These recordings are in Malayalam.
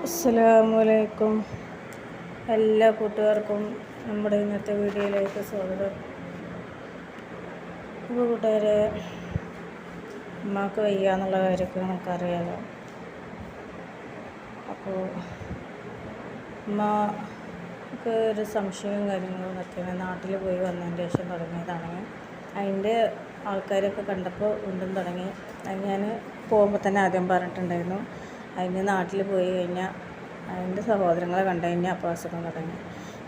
അസ്സലാമലൈക്കും. എല്ലാ കൂട്ടുകാർക്കും നമ്മുടെ ഇന്നത്തെ വീഡിയോയിലേക്ക് സ്വാഗതം. ഇപ്പോൾ കൂട്ടുകാരെ, ഉമ്മാക്ക് വയ്യ എന്നുള്ള കാര്യമൊക്കെ നമുക്കറിയാലോ. അപ്പോൾ ഉമ്മക്ക് ഒരു സംശയവും കാര്യങ്ങളും ഒക്കെ നാട്ടിൽ പോയി വന്നതിന് ശേഷം തുടങ്ങിയതാണ്. അതിൻ്റെ ആൾക്കാരൊക്കെ കണ്ടപ്പോൾ വീണ്ടും തുടങ്ങി. അത് ഞാൻ പോകുമ്പോൾ തന്നെ ആദ്യം പറഞ്ഞിട്ടുണ്ടായിരുന്നു. അതിന് നാട്ടിൽ പോയി കഴിഞ്ഞാൽ അതിൻ്റെ സഹോദരങ്ങളെ കണ്ടു കഴിഞ്ഞാൽ അപ്പോൾ അസുഖം തുടങ്ങി.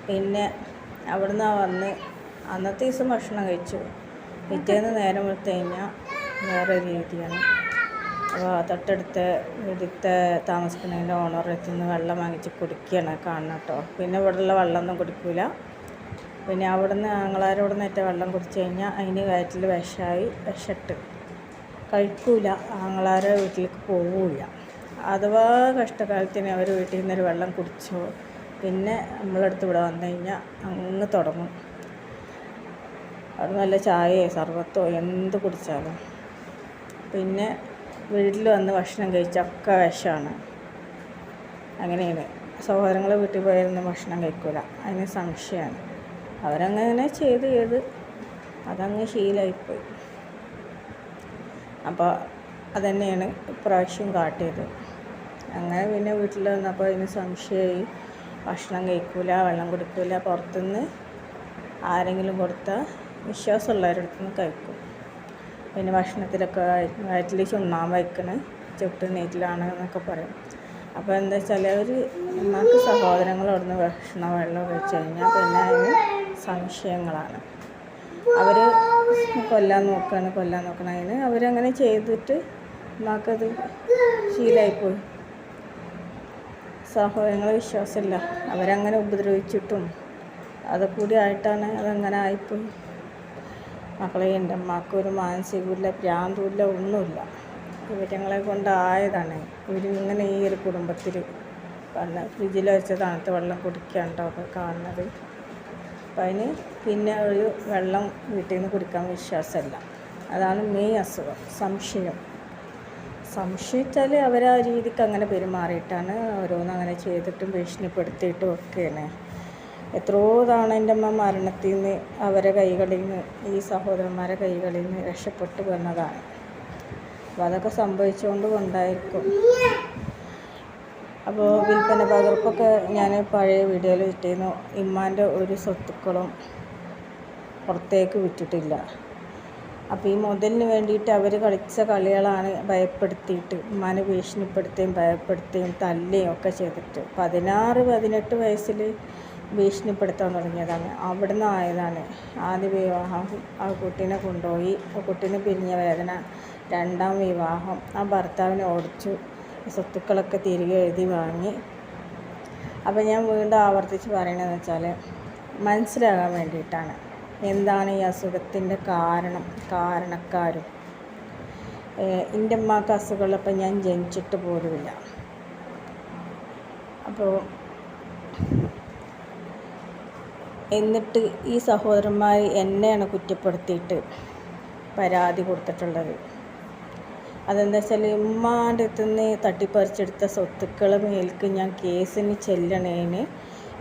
പിന്നെ അവിടുന്ന് വന്ന് അന്നത്തെ ദിവസം ഭക്ഷണം കഴിച്ചു. പിറ്റേന്ന് നേരം വെളുത്ത് കഴിഞ്ഞാൽ വേറെ രീതിയാണ്. അപ്പോൾ തൊട്ടടുത്ത വീട്ടിലത്തെ താമസിക്കുന്നതിൻ്റെ ഓണറത്തിൽ നിന്ന് വെള്ളം വാങ്ങിച്ച് കുടിക്കുകയാണ് കാണണം കേട്ടോ. പിന്നെ ഇവിടെയുള്ള വെള്ളമൊന്നും കുടിക്കില്ല. പിന്നെ അവിടുന്ന് ആങ്ങളാരോട് ഏറ്റ വെള്ളം കുടിച്ച് കഴിഞ്ഞാൽ അതിന് വയറ്റിൽ വിഷമിട്ട് കഴിക്കൂല. ആങ്ങളാരെ വീട്ടിലേക്ക് പോവില്ല. അഥവാ കഷ്ടകാലത്തിന് അവർ വീട്ടിൽ നിന്നൊരു വെള്ളം കുടിച്ചോ പിന്നെ നമ്മളടുത്ത് ഇവിടെ വന്നു കഴിഞ്ഞാൽ അങ്ങ് തുടങ്ങും. അവിടെ നല്ല ചായയോ സർബത്തോ എന്ത് കുടിച്ചാലും. പിന്നെ വീട്ടിൽ വന്ന് ഭക്ഷണം കഴിച്ചൊക്കെ വിഷമാണ്. അങ്ങനെയാണ്. സഹോദരങ്ങളെ വീട്ടിൽ പോയിരുന്ന ഭക്ഷണം കഴിക്കില്ല. അതിന് സംശയമാണ്. അവരങ്ങനെ ചെയ്ത് അതങ്ങ് ശീലമായിപ്പോയി. അപ്പോൾ അതുതന്നെയാണ് ഇപ്രാവശ്യം കാട്ടിയത്. അങ്ങനെ പിന്നെ വീട്ടിൽ വന്നപ്പോൾ അതിന് സംശയമായി. ഭക്ഷണം കഴിക്കില്ല, വെള്ളം കുടിക്കില്ല. പുറത്തുനിന്ന് ആരെങ്കിലും കൊടുത്താൽ വിശ്വാസമുള്ളവരുടെ നിന്ന് കഴിക്കും. പിന്നെ ഭക്ഷണത്തിലൊക്കെ വയറ്റിൽ ചുണ്ണാമ്പ് വയ്ക്കണ ചുട്ട് നീറ്റിലാണ് എന്നൊക്കെ പറയും. അപ്പോൾ എന്താ വെച്ചാൽ നമുക്ക് സഹോദരങ്ങൾ അവിടുന്ന് ഭക്ഷണം വെള്ളം കഴിച്ച് കഴിഞ്ഞാൽ പിന്നെ അതിന് സംശയങ്ങളാണ്. അവർ കൊല്ലാൻ നോക്കണം. അതിന് അവരങ്ങനെ ചെയ്തിട്ട് നമുക്കത് ശീലമായിപ്പോയി. സഹോദരങ്ങളെ വിശ്വാസമില്ല. അവരങ്ങനെ ഉപദ്രവിച്ചിട്ടും അതൊക്കെ ആയിട്ടാണ് അതങ്ങനെ ആയിപ്പോയി. മക്കളെ, എൻ്റെ അമ്മക്ക് ഒരു മാനസികമില്ല, ഭ്രാന്തുമില്ല, ഒന്നുമില്ല. ഇവരങ്ങളെ കൊണ്ടായതാണ്. ഇവരിങ്ങനെ ഈ ഒരു കുടുംബത്തിൽ ഫ്രിഡ്ജിൽ വെച്ച തണുത്ത വെള്ളം കുടിക്കാണ്ടോ ഒക്കെ കാണുന്നത്. അപ്പം അതിന് പിന്നെ ഒരു വെള്ളം വീട്ടിൽ നിന്ന് കുടിക്കാൻ വിശ്വാസമല്ല. അതാണ് മെയിൻ അസുഖം. സംശയിച്ചാൽ അവർ ആ രീതിക്ക് അങ്ങനെ പെരുമാറിയിട്ടാണ് ഓരോന്നും അങ്ങനെ ചെയ്തിട്ടും ഭീഷണിപ്പെടുത്തിയിട്ടും ഒക്കെയാണ്. എത്രയോ തവണ എൻ്റെ അമ്മ മരണത്തിൽ നിന്ന് അവരെ കൈകളിൽ നിന്ന്, ഈ സഹോദരന്മാരെ കൈകളിൽ നിന്ന് രക്ഷപ്പെട്ടു വന്നതാണ്. അപ്പോൾ അതൊക്കെ സംഭവിച്ചുകൊണ്ട് കൊണ്ടായിരിക്കും. അപ്പോൾ വിൽപ്പന പകർപ്പൊക്കെ ഞാൻ പഴയ വീഡിയോയിൽ ഇട്ടിരുന്നു. ഇമ്മാൻ്റെ ഒരു സ്വത്തുക്കളും പുറത്തേക്ക് വിറ്റിട്ടില്ല. അപ്പോൾ ഈ മുതലിന് വേണ്ടിയിട്ട് അവർ കളിച്ച കളികളാണ് ഭയപ്പെടുത്തിയിട്ട് ഉമ്മാനെ ഭീഷണിപ്പെടുത്തുകയും ഭയപ്പെടുത്തുകയും തല്ലുകയും ഒക്കെ ചെയ്തിട്ട് 16-18 വയസ്സിൽ ഭീഷണിപ്പെടുത്താൻ തുടങ്ങിയതാണ്. അവിടെ നിന്ന് ആയതാണ്. ആദ്യ വിവാഹം, ആ കുട്ടീനെ കൊണ്ടുപോയി, ആ കുട്ടീനെ പിരിഞ്ഞ വേദന. രണ്ടാം വിവാഹം, ആ ഭർത്താവിനെ ഓടിച്ചു, സ്വത്തുക്കളൊക്കെ തിരികെ എഴുതി വാങ്ങി. അപ്പോൾ ഞാൻ വീണ്ടും ആവർത്തിച്ച് പറയണതെന്ന് വെച്ചാൽ മനസ്സിലാകാൻ വേണ്ടിയിട്ടാണ് എന്താണ് ഈ അസുഖത്തിൻ്റെ കാരണക്കാരും. എൻ്റെ അമ്മക്ക് അസുഖമുള്ളപ്പോൾ ഞാൻ ജനിച്ചിട്ട് പോലുമില്ല. അപ്പോൾ എന്നിട്ട് ഈ സഹോദരന്മാർ എന്നെയാണ് കുറ്റപ്പെടുത്തിയിട്ട് പരാതി കൊടുത്തിട്ടുള്ളത്. അതെന്താ വെച്ചാൽ ഉമ്മാൻ്റെ അടുത്ത് നിന്ന് തട്ടിപ്പറിച്ചെടുത്ത സ്വത്തുക്കൾ മേൽക്ക് ഞാൻ കേസിന് ചെല്ലണേന്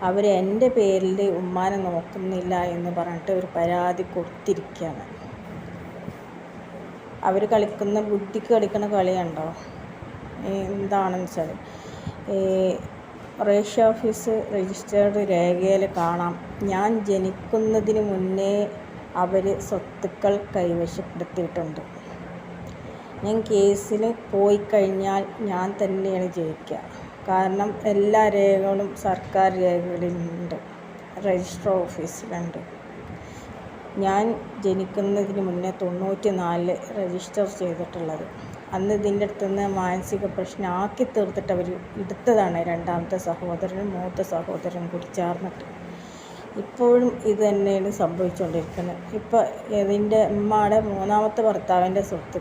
അവർ എൻ്റെ പേരിൽ ഉമ്മാനെ നോക്കുന്നില്ല എന്ന് പറഞ്ഞിട്ട് ഒരു പരാതി കൊടുത്തിരിക്കുകയാണ്. അവർ കളിക്കുന്ന ബുദ്ധിക്ക് കളിക്കുന്ന കളിയുണ്ടോ? എന്താണെന്ന് വെച്ചാൽ റേഷ്യ ഓഫീസ് രജിസ്റ്റേർഡ് രേഖയിൽ കാണാം, ഞാൻ ജനിക്കുന്നതിന് മുന്നേ അവർ സ്വത്തുക്കൾ കൈവശപ്പെടുത്തിയിട്ടുണ്ട്. ഞാൻ കേസിന് പോയി കഴിഞ്ഞാൽ ഞാൻ തന്നെയാണ് ജയിക്കുക. കാരണം എല്ലാ രേഖകളും സർക്കാർ രേഖകളിലുണ്ട്, രജിസ്റ്റർ ഓഫീസിലുണ്ട്. ഞാൻ ജനിക്കുന്നതിന് മുന്നേ 94 രജിസ്റ്റർ ചെയ്തിട്ടുള്ളത്. അന്ന് ഇതിൻ്റെ അടുത്തുനിന്ന് മാനസിക പ്രശ്നമാക്കി തീർത്തിട്ട് അവർ എടുത്തതാണ്. രണ്ടാമത്തെ സഹോദരനും മൂത്ത സഹോദരനും കൂടി ചേർന്നിട്ട് ഇപ്പോഴും ഇത് തന്നെയാണ് സംഭവിച്ചുകൊണ്ടിരിക്കുന്നത്. ഇപ്പോൾ ഇതിൻ്റെ ഉമ്മയുടെ മൂന്നാമത്തെ ഭർത്താവിൻ്റെ സ്വത്ത്,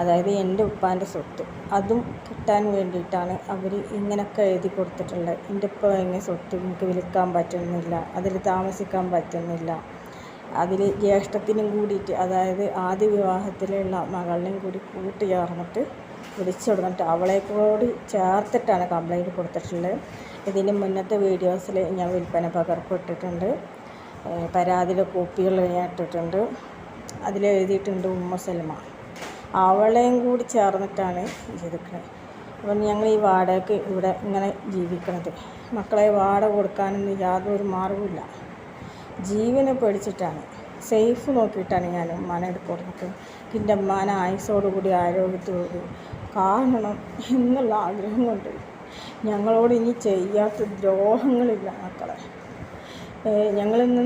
അതായത് എൻ്റെ ഉപ്പാൻ്റെ സ്വത്ത്, അതും കിട്ടാൻ വേണ്ടിയിട്ടാണ് അവർ ഇങ്ങനെയൊക്കെ എഴുതി കൊടുത്തിട്ടുള്ളത്. എൻ്റെ ഇപ്പോൾ എങ്ങനെ സ്വത്ത് എനിക്ക് വിൽക്കാൻ പറ്റുന്നില്ല, അതിൽ താമസിക്കാൻ പറ്റുന്നില്ല, അതിൽ ജ്യേഷ്ഠത്തിനും കൂടിയിട്ട്, അതായത് ആദ്യ വിവാഹത്തിലുള്ള മകളെയും കൂടി കൂട്ടി ചേർന്നിട്ട് വിളിച്ചു കൊടുത്തിട്ട് അവളെ കൂടി ചേർത്തിട്ടാണ് കംപ്ലൈൻറ്റ് കൊടുത്തിട്ടുള്ളത്. ഇതിന് മുന്നത്തെ വീഡിയോസിൽ ഞാൻ വിൽപ്പന പകർപ്പ് ഇട്ടിട്ടുണ്ട്, പരാതിയുടെ കോപ്പികൾ ഞാൻ ഇട്ടിട്ടുണ്ട്. അതിലെഴുതിയിട്ടുണ്ട് ഉമ്മ സൽമ, അവളെയും കൂടി ചേർന്നിട്ടാണ് ചെയ്തിരിക്കുന്നത്. അപ്പം ഞങ്ങൾ ഈ വാടകയ്ക്ക് ഇവിടെ ഇങ്ങനെ ജീവിക്കണത്. മക്കളെ വാടക കൊടുക്കാനൊന്നും യാതൊരു മാർഗവുമില്ല. ജീവനെ പേടിച്ചിട്ടാണ്, സേഫ് നോക്കിയിട്ടാണ് ഞാൻ ഉമ്മാനെ കൊടുക്കുന്നത്. എൻ്റെ ഉമ്മാനെ ആയുസ്സോടുകൂടി ആരോഗ്യത്തോടുകൂടി കാണണം എന്നുള്ള ആഗ്രഹം കൊണ്ട്. ഞങ്ങളോട് ഇനി ചെയ്യാത്ത ദ്രോഹങ്ങളില്ല മക്കളെ. ഞങ്ങളിന്ന്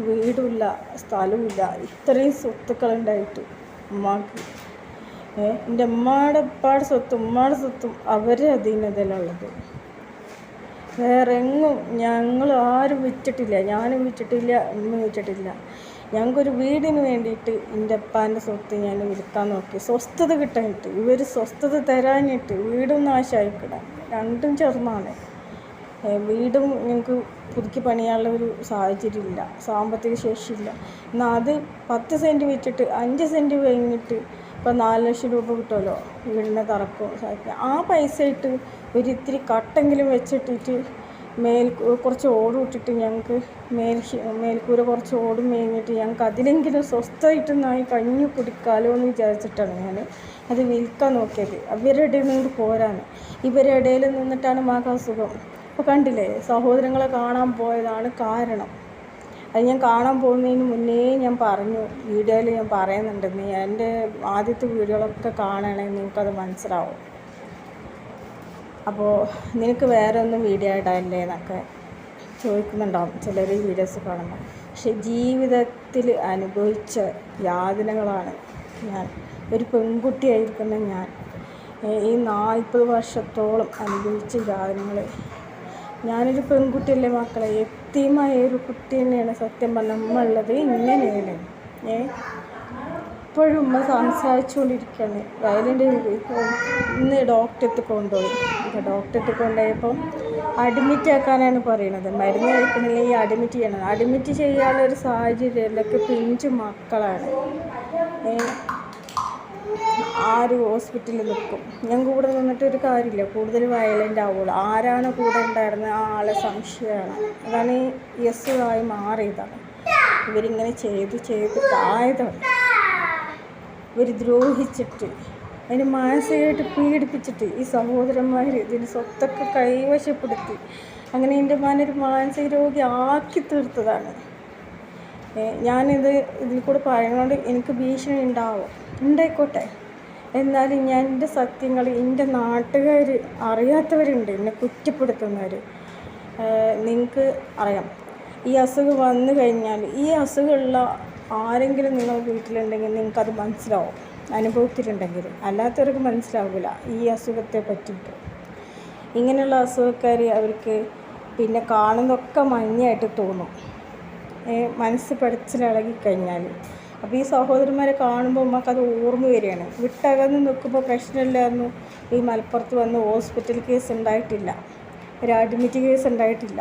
വീടുമില്ല, സ്ഥലവുമില്ല, ഇത്രയും സ്വത്തുക്കളുണ്ടായിട്ട് ഉമ്മാക്ക്. എൻ്റെ ഉമ്മയുടെ ഉപ്പാടെ സ്വത്തും ഉമ്മയുടെ സ്വത്തും അവരെ അധീനതയിലുള്ളത്. വേറെ എങ്ങും ഞങ്ങൾ ആരും വിറ്റിട്ടില്ല, ഞാനും വിറ്റിട്ടില്ല, ഉമ്മ വിറ്റിട്ടില്ല. ഞങ്ങൾക്കൊരു വീടിന് വേണ്ടിയിട്ട് എൻ്റെ അപ്പാൻ്റെ സ്വത്ത് ഞാൻ വിൽക്കാൻ നോക്കി, സ്വസ്ഥത കിട്ടാനിട്ട്. ഇവർ സ്വസ്ഥത തരാനിട്ട് വീടും നാശമായിക്കിടാം. രണ്ടും ചെറുതാണ്. വീടും ഞങ്ങൾക്ക് പുതുക്കി പണിയാനുള്ള ഒരു സാഹചര്യമില്ല, സാമ്പത്തിക ശേഷിയില്ല. എന്നാൽ അത് 10 സെൻറ്റ് വിറ്റിട്ട് 5 സെൻറ്റ് കഴിഞ്ഞിട്ട് ഇപ്പോൾ 4 ലക്ഷം രൂപ കിട്ടുമല്ലോ വീടിനെ തറക്കും സാധിക്കും. ആ പൈസ ഇട്ട് ഒരിത്തിരി കട്ടെങ്കിലും വെച്ചിട്ടിട്ട് കുറച്ച് ഓടും ഇട്ടിട്ട് ഞങ്ങൾക്ക് മേൽക്കൂര കുറച്ച് ഓടും മേഞ്ഞിട്ട് ഞങ്ങൾക്ക് അതിലെങ്കിലും സ്വസ്ഥമായിട്ട് നായി കഞ്ഞി കുടിക്കാലോ എന്ന് വിചാരിച്ചിട്ടാണ് ഞാൻ അത് വിൽക്കാൻ നോക്കിയത്. അവരുടെ ഇടയിൽ നിന്ന് പോരാണ്, ഇവരുടെ ഇടയിൽ നിന്നിട്ടാണ് മകൾക്ക് അസുഖം. അപ്പോൾ കണ്ടില്ലേ, സഹോദരങ്ങളെ കാണാൻ പോയതാണ് കാരണം. അത് ഞാൻ കാണാൻ പോകുന്നതിന് മുന്നേ ഞാൻ പറഞ്ഞു, വീഡിയോയിൽ ഞാൻ പറയുന്നുണ്ട്, നീ എൻ്റെ ആദ്യത്തെ വീഡിയോകളൊക്കെ കാണണേ, നിനക്കത് മനസ്സിലാവും. അപ്പോൾ നിനക്ക് വേറെ ഒന്നും വീഡിയോ ഇടാല്ലേ എന്നൊക്കെ ചോദിക്കുന്നുണ്ടാവും ചിലർ വീഡിയോസ് കാണുമ്പോൾ. പക്ഷെ ജീവിതത്തിൽ അനുഭവിച്ച യാതനകളാണ് ഞാൻ, ഒരു പെൺകുട്ടിയായിരിക്കുന്ന ഞാൻ ഈ 40 വർഷത്തോളം അനുഭവിച്ച യാതനകൾ. ഞാനൊരു പെൺകുട്ടിയല്ലേ മക്കളെ, യത്തീമായ ഒരു കുട്ടി തന്നെയാണ് സത്യം പറഞ്ഞാൽ ഉമ്മ ഉള്ളത്. ഇങ്ങനെയാണ് ഇപ്പോഴും ഉമ്മ സംസാരിച്ചുകൊണ്ടിരിക്കുകയാണ്. വയലിൻ്റെ ഇന്ന് ഡോക്ടറെടുത്ത് കൊണ്ടുപോയി. ഇപ്പോൾ ഡോക്ടറെടുത്ത് കൊണ്ടുപോയപ്പോൾ അഡ്മിറ്റ് ആക്കാനാണ് പറയണത്. മരുന്ന് കഴിക്കണില്ലെങ്കിൽ അഡ്മിറ്റ് ചെയ്യണം. അഡ്മിറ്റ് ചെയ്യാനുള്ളൊരു സാഹചര്യമൊക്കെ പിഞ്ചു മക്കളാണ്. ആര് ഹോസ്പിറ്റലിൽ നിൽക്കും. ഞാൻ കൂടെ നിന്നിട്ടൊരു കാര്യമില്ല, കൂടുതൽ വയലൻ്റ് ആവുള്ളൂ. ആരാണ് കൂടെ ഉണ്ടായിരുന്നത് ആ ആളെ സംശയമാണ്. അതാണ് ഈ ആയി മാറിയതാണ്. ഇവരിങ്ങനെ ചെയ്തിട്ടായതാണ്. ഇവർ ദ്രോഹിച്ചിട്ട് അതിന് മാനസികമായിട്ട് പീഡിപ്പിച്ചിട്ട് ഈ സഹോദരന്മാർ ഇതിന് സ്വത്തൊക്കെ കൈവശപ്പെടുത്തി അങ്ങനെ എൻ്റെ മനൊരു മാനസിക രോഗി ആക്കി തീർത്തതാണ്. ഇതിൽ കൂടെ പറയുന്നതുകൊണ്ട് എനിക്ക് ഭീഷണി ഉണ്ടായിക്കോട്ടെ. എന്നാലും ഞാൻ എൻ്റെ സത്യങ്ങൾ എൻ്റെ നാട്ടുകാർ അറിയാത്തവരുണ്ട്, എന്നെ കുറ്റപ്പെടുത്തുന്നവർ. നിങ്ങൾക്ക് അറിയാം, ഈ അസുഖം വന്നു കഴിഞ്ഞാൽ ഈ അസുഖമുള്ള ആരെങ്കിലും നിങ്ങൾ വീട്ടിലുണ്ടെങ്കിൽ നിങ്ങൾക്കത് മനസ്സിലാവും, അനുഭവത്തിലുണ്ടെങ്കിൽ. അല്ലാത്തവർക്ക് മനസ്സിലാവില്ല ഈ അസുഖത്തെ പറ്റിയിട്ട്. ഇങ്ങനെയുള്ള അസുഖക്കാർ അവർക്ക് പിന്നെ കാണുന്നതൊക്കെ മഞ്ഞായിട്ട് തോന്നും, മനസ്സ് പിടച്ചിലിളകിക്കഴിഞ്ഞാൽ. അപ്പോൾ ഈ സഹോദരന്മാരെ കാണുമ്പോൾ നമുക്കത് ഓർമ്മ വരികയാണ്. വിട്ടകന്ന് നിൽക്കുമ്പോൾ പ്രശ്നമില്ലായിരുന്നു. ഈ മലപ്പുറത്ത് വന്ന് ഹോസ്പിറ്റൽ കേസ് ഉണ്ടായിട്ടില്ല, ഒരു അഡ്മിറ്റ് കേസ് ഉണ്ടായിട്ടില്ല.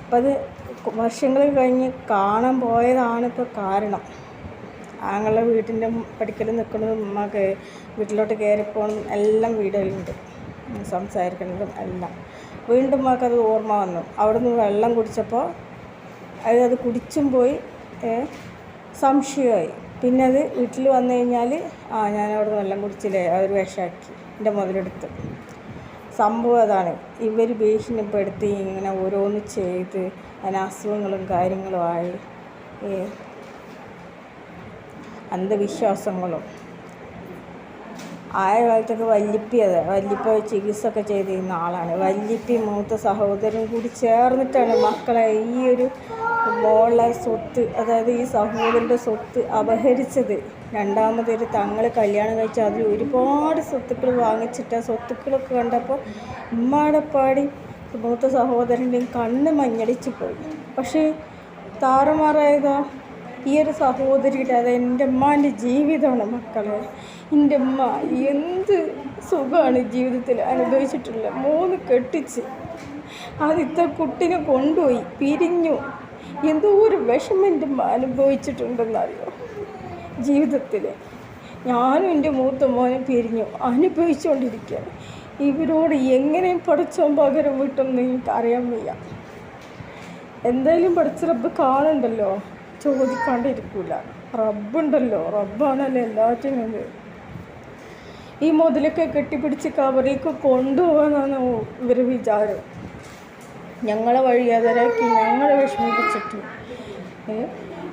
അപ്പം അത് വർഷങ്ങൾ കഴിഞ്ഞ് കാണാൻ പോയതാണ് ഇപ്പോൾ കാരണം. ആങ്ങളുടെ വീട്ടിൻ്റെ പഠിക്കൽ നിൽക്കുന്നതും ഉമ്മക്ക് വീട്ടിലോട്ട് കയറിപ്പോകണം എല്ലാം വീടുകളുണ്ട്, സംസാരിക്കുന്നതും എല്ലാം. വീണ്ടും ഉമ്മക്കത് ഓർമ്മ വന്നു. അവിടുന്ന് വെള്ളം കുടിച്ചപ്പോൾ അത് കുടിച്ചും പോയി, സംശയമായി. പിന്നെ അത് വീട്ടിൽ വന്നു കഴിഞ്ഞാൽ ഞാനവിടെ വെള്ളം കുടിച്ചില്ലേ, അവർ വിഷമാക്കി എൻ്റെ മുതലെടുത്ത്. സംഭവം അതാണ്. ഇവർ ഭീഷണിപ്പെടുത്തി ഇങ്ങനെ ഓരോന്ന് ചെയ്ത് അതിന് അസുഖങ്ങളും കാര്യങ്ങളും ആയി, അന്ധവിശ്വാസങ്ങളും ആയ കാലത്തൊക്കെ വല്യപ്പ ചികിത്സ ഒക്കെ ചെയ്തിരുന്ന ആളാണ്. വല്യപ്പി മൂത്ത സഹോദരനും കൂടി ചേർന്നിട്ടാണ് മക്കളെ ഈ ഒരു മോളെ സ്വത്ത്, അതായത് ഈ സഹോദരൻ്റെ സ്വത്ത് അപഹരിച്ചത്. രണ്ടാമതൊരു തങ്ങൾ കല്യാണം കഴിച്ച് അതിൽ ഒരുപാട് സ്വത്തുക്കൾ വാങ്ങിച്ചിട്ട് ആ സ്വത്തുക്കളൊക്കെ കണ്ടപ്പോൾ ഉമ്മാടെ പാടി മൂത്ത സഹോദരൻ്റെയും കണ്ണ് മഞ്ഞളിച്ച് പോയി. പക്ഷേ താറുമാറായതോ ഈ ഒരു സഹോദരിയുടെ, അത് എൻ്റെ ഉമ്മാൻ്റെ ജീവിതമാണ് മക്കളെ. എൻ്റെ ഉമ്മ എന്ത് സുഖമാണ് ജീവിതത്തിൽ അനുഭവിച്ചിട്ടുള്ളത്. 3 കെട്ടിച്ച് ആദ്യത്തെ കുട്ടീനെ കൊണ്ടുപോയി പിരിഞ്ഞു. എന്തോ ഒരു വിഷമം എൻ്റെ ഉമ്മ അനുഭവിച്ചിട്ടുണ്ടെന്നറിയോ ജീവിതത്തിൽ. ഞാനും എൻ്റെ മൂത്ത മോനും പിരിഞ്ഞു അനുഭവിച്ചുകൊണ്ടിരിക്കുകയാണ്. ഇവരോട് എങ്ങനെയും പഠിച്ചോൻ പകരം വീട്ടെന്ന് എനിക്ക് അറിയാൻ വയ്യ. എന്തായാലും പഠിച്ച റബ്ബ് കാണുന്നുണ്ടല്ലോ, ചോദിക്കാണ്ടിരിക്കൂല. റബ്ബുണ്ടല്ലോ, റബ്ബാണല്ലോ എല്ലാറ്റിനും. ഈ മുതലൊക്കെ കെട്ടിപ്പിടിച്ച് കവറിലേക്ക് കൊണ്ടുപോകാനാണ് ഇവർ വിചാരം. ഞങ്ങളെ വഴിയാതരാക്കി, ഞങ്ങളെ വിഷമിപ്പിച്ചിട്ട്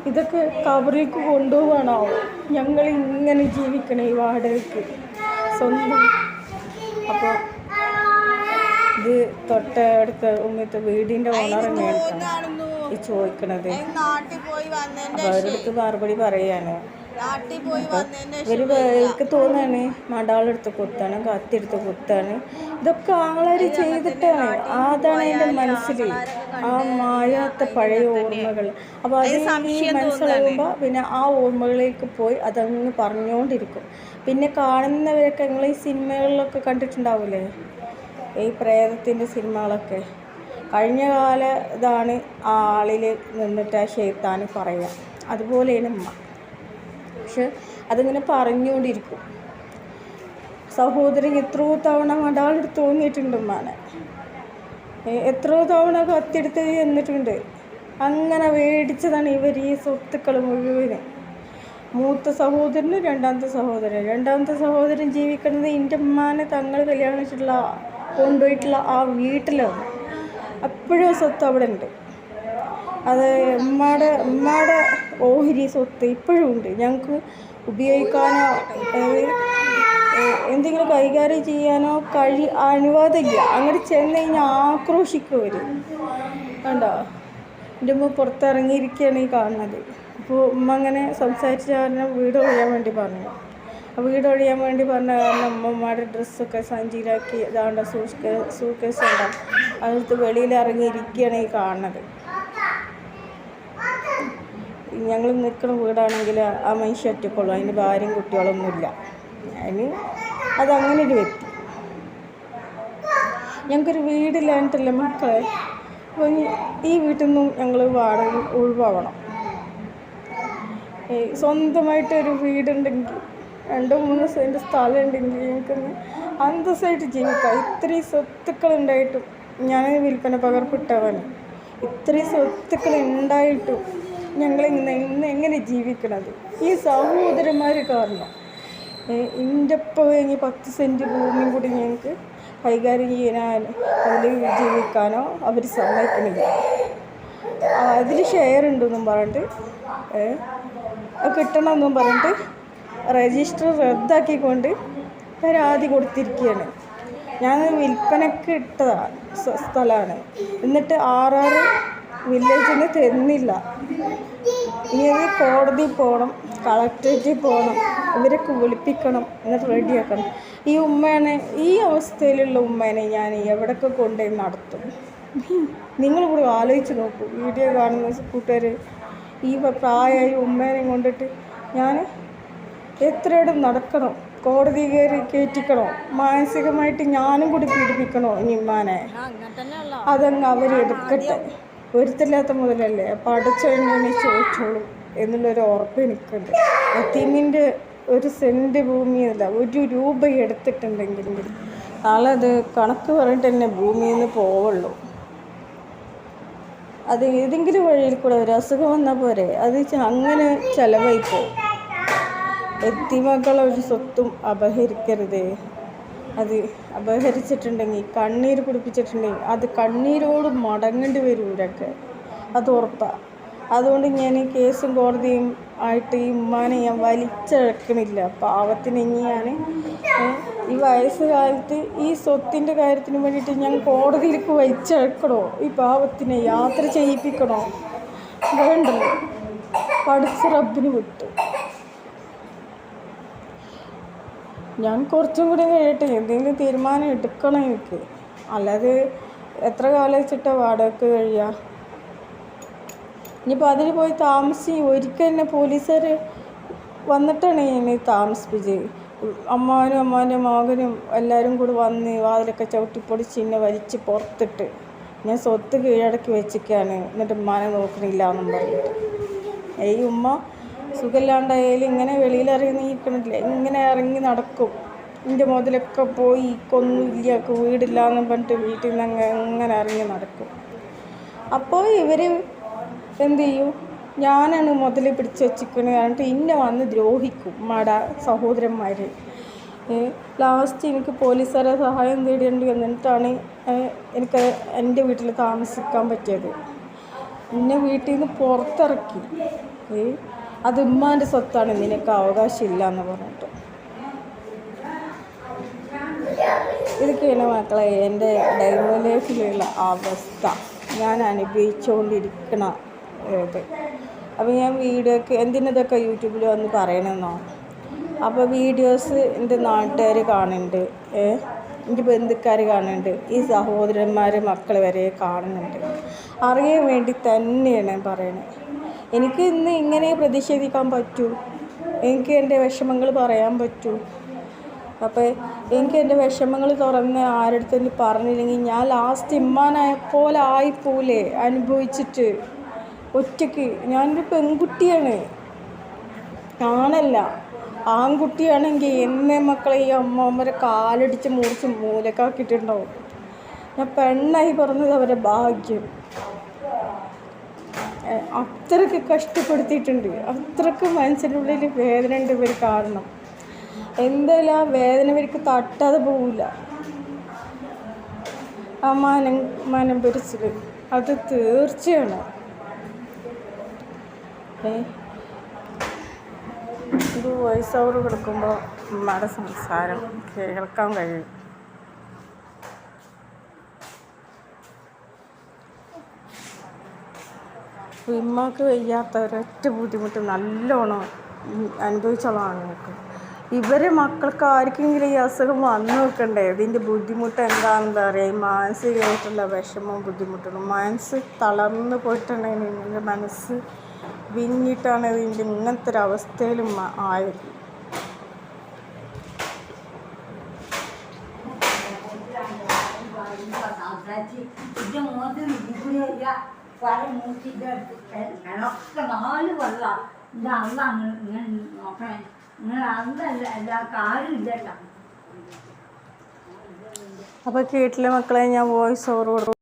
ഇതൊക്കെ കവറിലേക്ക് കൊണ്ടുപോകാനാവും. ഞങ്ങൾ ഇങ്ങനെ ജീവിക്കണം ഈ വാടകയ്ക്ക് സ്വന്തം. അപ്പോൾ ഇത് തൊട്ടടുത്ത ഉമ്മത്തെ വീടിൻ്റെ ഓണർ തന്നെയാണ് ഈ ചോദിക്കണത്. അപ്പോൾ അവരുടെ അടുത്ത് മറുപടി പറയാണ്. ഇവർക്ക് തോന്നാണ് മടാളെടുത്ത് കുത്താണ്, കത്തിയെടുത്ത് കുത്താണ്. ഇതൊക്കെ ആളര് ചെയ്തിട്ടാണ്. അതാണ് എൻ്റെ മനസ്സിൽ ആ മായാത്ത പഴയ ഓർമ്മകൾ. അപ്പോൾ അത് ഈ മനസ്സിലാകുമ്പോൾ പിന്നെ ആ ഓർമ്മകളിലേക്ക് പോയി അതങ്ങ് പറഞ്ഞുകൊണ്ടിരിക്കും. പിന്നെ കാണുന്നവരൊക്കെ നിങ്ങൾ ഈ സിനിമകളിലൊക്കെ കണ്ടിട്ടുണ്ടാവില്ലേ, ഈ പ്രേതത്തിൻ്റെ സിനിമകളൊക്കെ. കഴിഞ്ഞ കാല ഇതാണ് ആ ആളിൽ നിന്നിട്ട് ആ ഷെയ്ത്താൻ പറയുക. അതുപോലെയാണ് ഉമ്മ. പക്ഷെ അതിങ്ങനെ പറഞ്ഞുകൊണ്ടിരിക്കും. സഹോദരൻ എത്രയോ തവണ മടാളെടുത്ത് തോന്നിയിട്ടുണ്ട് ഉമ്മാനെ, എത്രയോ തവണ കത്തിയെടുത്ത് എന്നിട്ടുണ്ട്. അങ്ങനെ മേടിച്ചതാണ് ഇവർ ഈ സ്വത്തുക്കൾ മുഴുവനും. മൂത്ത സഹോദരനും രണ്ടാമത്തെ സഹോദരൻ ജീവിക്കുന്നത് എൻ്റെ ഉമ്മാനെ തങ്ങൾ കല്യാണം വെച്ചിട്ടുള്ള കൊണ്ടുപോയിട്ടുള്ള ആ വീട്ടിലാണ്. അപ്പോഴും സ്വത്ത് അവിടെ ഉണ്ട്. അത് ഉമ്മയുടെ ഓഹരി സ്വത്ത് ഇപ്പോഴും ഉണ്ട്. ഞങ്ങൾക്ക് ഉപയോഗിക്കാനോ എന്തെങ്കിലും കൈകാര്യം ചെയ്യാനോ അനുവാദമില്ല. അങ്ങനെ ചെന്ന് കഴിഞ്ഞാൽ ആക്രോശിക്കും അവർ. കണ്ടോ, എൻ്റെ ഉമ്മ പുറത്തിറങ്ങിയിരിക്കുകയാണ് ഈ കാണുന്നത്. അപ്പോൾ ഉമ്മ അങ്ങനെ സംസാരിച്ച കാരണം വീട് ഒഴിയാൻ വേണ്ടി പറഞ്ഞു. പറഞ്ഞ കാരണം ഉമ്മമാരുടെ ഡ്രസ്സൊക്കെ സഞ്ചിയിലാക്കി ഇതാണ്ട് സൂക്കേസ് ഉണ്ടാകും, അതെടുത്ത് വെളിയിൽ ഇറങ്ങിയിരിക്കുകയാണ് ഈ കാണുന്നത്. ഞങ്ങൾ നിൽക്കുന്ന വീടാണെങ്കിൽ ആ മനുഷ്യ ഒറ്റക്കുള്ളൂ, അതിന് ഭാര്യയും കുട്ടികളൊന്നുമില്ല. അതങ്ങനെ ഒരു വ്യക്തി. ഞങ്ങൾക്കൊരു വീടില്ലാണ്ടല്ലേ മക്കളെ. അപ്പോൾ ഈ വീട്ടിൽ നിന്നും ഞങ്ങൾ വാടക ഒഴിവാകണം. സ്വന്തമായിട്ടൊരു വീടുണ്ടെങ്കിൽ 2-3 സെൻറ്റ് സ്ഥലം ഉണ്ടെങ്കിൽ ഞങ്ങൾക്കൊന്ന് അന്തസ്സായിട്ട് ജീവിക്കാം. ഇത്രയും സ്വത്തുക്കളുണ്ടായിട്ടും ഞാൻ വിൽപ്പന പകർപ്പിട്ടവന് ഇത്രയും സ്വത്തുക്കൾ ഉണ്ടായിട്ടും ഞങ്ങളിങ്ങനെ ഇന്ന് എങ്ങനെ ജീവിക്കണത്? ഈ സഹോദരന്മാർ കാരണം. എൻ്റെ ഒപ്പം കഴിഞ്ഞ് 10 സെൻറ്റ് ഭൂമിയും കൂടി ഞങ്ങൾക്ക് കൈകാര്യം ചെയ്യാനോ അതിൽ ജീവിക്കാനോ അവർ സമ്മതിക്കണില്ല. അതിൽ ഷെയർ ഉണ്ടെന്നും പറഞ്ഞിട്ട് കിട്ടണമെന്നും പറഞ്ഞിട്ട് രജിസ്റ്റർ റദ്ദാക്കിക്കൊണ്ട് പരാതി കൊടുത്തിരിക്കുകയാണ്. ഞാൻ വിൽപ്പനക്ക് ഇട്ടതാണ് സ്ഥലമാണ്. എന്നിട്ട് 6 വില്ലേജിൽ നിന്ന് തരുന്നില്ല. ഇനി അത് കോടതിയിൽ പോകണം, കളക്ട്രേറ്റിൽ പോകണം, ഇവരൊക്കെ വിളിപ്പിക്കണം, എന്നിട്ട് റെഡിയാക്കണം. ഈ ഉമ്മേനെ, ഈ അവസ്ഥയിലുള്ള ഉമ്മേനെ ഞാൻ എവിടെയൊക്കെ കൊണ്ടുപോയി നടത്തും? നിങ്ങളിവിടെ ആലോചിച്ച് നോക്കൂ. വീഡിയോ കാണുന്ന കൂട്ടുകാർ, ഈ പ്രായമായി ഉമ്മേനെ കൊണ്ടിട്ട് ഞാൻ എത്രയിടം നടക്കണം? കോടതി കയറ്റിക്കണോ? മാനസികമായിട്ട് ഞാനും കൂടി പീഡിപ്പിക്കണോ ഇനി ഉമ്മാനെ? അതങ്ങ് അവരെടുക്കട്ടെ. ഒരുത്തില്ലാത്ത മുതലല്ലേ, അപ്പോൾ അടച്ചെണ്ണി ചോദിച്ചോളും എന്നുള്ളൊരു ഉറപ്പ് എനിക്കുണ്ട്. യതീമിൻ്റെ 1 സെൻറ്റ് ഭൂമിയല്ല, 1 രൂപ എടുത്തിട്ടുണ്ടെങ്കിൽ നാളെ അത് കണക്ക് പറഞ്ഞിട്ട് തന്നെ ഭൂമിയിൽ നിന്ന് പോവുള്ളൂ. അത് ഏതെങ്കിലും വഴിയിൽ കൂടെ ഒരു അസുഖം വന്നാൽ പോരെ, അത് അങ്ങനെ ചിലവായി പോകും. യതീമക്കളെ ഒരു സ്വത്തും അപഹരിക്കരുത്. അത് അപഹരിച്ചിട്ടുണ്ടെങ്കിൽ, കണ്ണീര് കുടിപ്പിച്ചിട്ടുണ്ടെങ്കിൽ അത് കണ്ണീരോട് മടങ്ങേണ്ടി വരും ഇവരൊക്കെ, അത് ഉറപ്പാണ്. അതുകൊണ്ട് ഞാൻ ഈ കേസും കോടതിയും ആയിട്ട് ഈ ഉമ്മാനെ ഞാൻ വലിച്ചിഴക്കണില്ല. പാവത്തിന് ഇനി ഞാൻ ഈ വയസ്സുകാലത്ത് ഈ സ്വത്തിൻ്റെ കാര്യത്തിന് വേണ്ടിയിട്ട് ഞാൻ കോടതിയിലേക്ക് വലിച്ചിഴക്കണോ? ഈ പാവത്തിനെ യാത്ര ചെയ്യിപ്പിക്കണോ? വേണ്ടല്ലോ, പഠിച്ച റബ്ബിന് വിട്ടു. ഞാൻ കുറച്ചും കൂടി കഴിയട്ടെ, എന്തെങ്കിലും തീരുമാനം എടുക്കണം എനിക്ക്. അല്ലാതെ എത്ര കാലം വെച്ചിട്ടാണ് വാടകയ്ക്ക് കഴിയുക? ഇനിയിപ്പോൾ അതിൽ പോയി താമസിച്ച് ഒരിക്കൽ തന്നെ പോലീസുകാർ വന്നിട്ടാണ് ഞാൻ താമസിപ്പിച്ചത്. അമ്മാവനും അമ്മാവൻ്റെ മകനും എല്ലാവരും കൂടി വന്ന് വാതിലൊക്കെ ചവിട്ടിപ്പൊടിച്ച് എന്നെ വലിച്ച് പുറത്തിട്ട് ഞാൻ സ്വത്ത് കീഴടക്കി വെച്ചിരിക്കുകയാണ്. എന്നിട്ട് ഉമ്മാനെ നോക്കണില്ല എന്നും പറഞ്ഞിട്ട്. ഈ ഉമ്മ സുഖമില്ലാണ്ടായാലും ഇങ്ങനെ വെളിയിലിറങ്ങി നിൽക്കണില്ല, ഇങ്ങനെ ഇറങ്ങി നടക്കും. എൻ്റെ മുതലൊക്കെ പോയി കൊന്നില്ല, വീടില്ല എന്ന് പറഞ്ഞിട്ട് വീട്ടിൽ നിന്ന് അങ്ങനെ ഇറങ്ങി നടക്കും. അപ്പോൾ ഇവർ എന്ത് ചെയ്യും, ഞാനാണ് മുതൽ പിടിച്ച് വെച്ചിരിക്കണത് പറഞ്ഞിട്ട് ഇന്നെ വന്ന് ദ്രോഹിക്കും സഹോദരന്മാർ. ലാസ്റ്റ് എനിക്ക് പോലീസുകാരെ സഹായം തേടേണ്ടി വന്നിട്ടാണ് എനിക്ക് എൻ്റെ വീട്ടിൽ താമസിക്കാൻ പറ്റിയത്. എന്നെ വീട്ടിൽ നിന്ന് പുറത്തിറക്കി. അത് ഉമ്മാൻ്റെ സ്വത്താണ്, നിനക്ക് അവകാശമില്ല എന്ന് പറഞ്ഞിട്ട്. ഇതൊക്കെയാണ് മക്കളെ എൻ്റെ ഡെയിലി ലൈഫിലുള്ള അവസ്ഥ, ഞാൻ അനുഭവിച്ചുകൊണ്ടിരിക്കണ ഇത്. അപ്പോൾ ഞാൻ വീഡിയോക്ക് എന്തിനതൊക്കെ യൂട്യൂബിൽ വന്ന് പറയണമെന്നോ, അപ്പോൾ വീഡിയോസ് എൻ്റെ നാട്ടുകാർ കാണുന്നുണ്ട്, എൻ്റെ ബന്ധുക്കാർ കാണുന്നുണ്ട്, ഈ സഹോദരന്മാർ മക്കൾ വരെ കാണുന്നുണ്ട്. അറിയാൻ വേണ്ടി തന്നെയാണ് പറയണത്. എനിക്ക് ഇന്ന് ഇങ്ങനെ പ്രതിഷേധിക്കാൻ പറ്റൂ, എനിക്ക് എൻ്റെ വിഷമങ്ങൾ പറയാൻ പറ്റൂ. അപ്പോൾ എനിക്ക് എൻ്റെ വിഷമങ്ങൾ തുറന്ന് ആരടുത്തെങ്കിലും പറഞ്ഞില്ലെങ്കിൽ ഞാൻ ലാസ്റ്റ് ഇമ്മാനായ പോലെ ആയിപ്പോലെ അനുഭവിച്ചിട്ട് ഒറ്റയ്ക്ക്. ഞാനൊരു പെൺകുട്ടിയാണ്, ആണല്ല. ആൺകുട്ടിയാണെങ്കിൽ എന്നെ മക്കളെ ഈ അമ്മമാരെ കാലടിച്ച് മുറിച്ച് മൂലക്കാക്കിയിട്ടുണ്ടാവും. ഞാൻ പെണ്ണായി പറഞ്ഞത് അവരെ ഭാഗ്യം. അത്രയ്ക്ക് കഷ്ടപ്പെടുത്തിയിട്ടുണ്ട്, അത്രയ്ക്ക് മനസ്സിനുള്ളിൽ വേദന ഉണ്ട് ഇവർ കാരണം. എന്തായാലും ആ വേദന ഇവർക്ക് തട്ടാതെ പോവില്ല. ആ മനം പിടിച്ചത് അത് തീർച്ചയാണ്. ഇത് വോയിസ് ഓവർ കൊടുക്കുമ്പോൾ ഉമ്മയുടെ സംസാരം കേൾക്കാൻ കഴിയും. ഉമ്മക്ക് വയ്യാത്ത ഒരൊറ്റ ബുദ്ധിമുട്ട് നല്ലോണം അനുഭവിച്ചോളാണ് നിങ്ങൾക്ക്. ഇവരെ മക്കൾക്ക് ആർക്കെങ്കിലും ഈ അസുഖം വന്നു നോക്കണ്ടേ? ഇതിൻ്റെ ബുദ്ധിമുട്ട് എന്താണെന്ന് അറിയാം. മാനസികമായിട്ടുള്ള വിഷമവും ബുദ്ധിമുട്ടും, മനസ്സ് തളർന്നു പോയിട്ടുണ്ടെങ്കിൽ നിങ്ങളുടെ മനസ്സ് വിങ്ങിയിട്ടാണ് ഇതിൻ്റെ ഇങ്ങനത്തെ ഒരു അവസ്ഥയിലും ആയത്. അപ്പോൾ കേട്ടില്ലേ മക്കളെ, ഞാൻ വോയിസ് ഓവർ കൊടുക്കും.